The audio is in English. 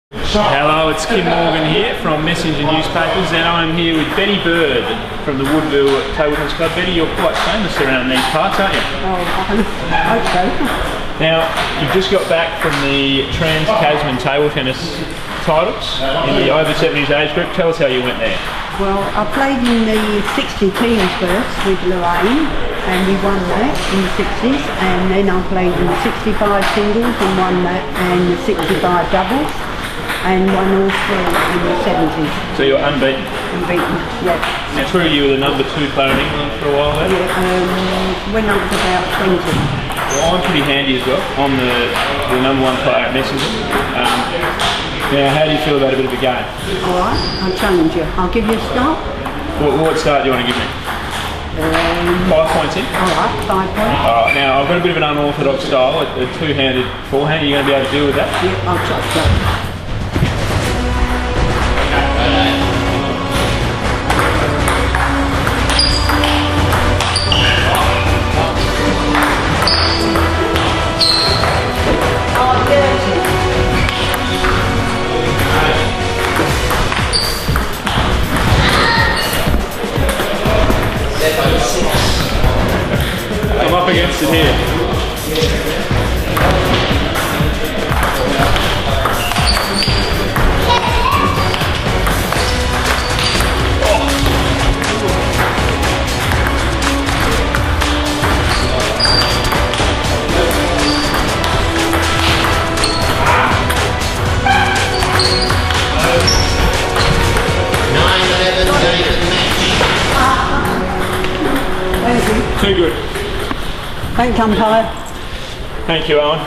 Hello, it's Kym Morgan here from Messenger Newspapers, and I'm here with Betty Bird from the Woodville Table Tennis Club. Betty, you're quite famous around these parts, aren't you? Oh, okay. Now, you've just got back from the Trans-Tasman table tennis titles in the over 70s age group. Tell us how you went there. Well, I played in the 60 teams first with Lorraine, and we won that in the 60s, and then I played in the 65 singles and won that, and the 65 doubles, and won all three in the 70s. So you're unbeaten? Unbeaten, yeah. Now, true, you were the number 2 player in England for a while there? Yeah, went up to about 20. Well, I'm pretty handy as well. I'm the number 1 player at Messenger. Now, how do you feel about a bit of a game? Alright, I'll challenge you. I'll give you a start. What start do you want to give me? 5 points in? Alright, 5 points. Alright, now I've got a bit of an unorthodox style, a two-handed forehand. Are you going to be able to deal with that? Yeah, I'll try that. I'm up against it here. Too good. Thank you, umpire. Thank you, Owen.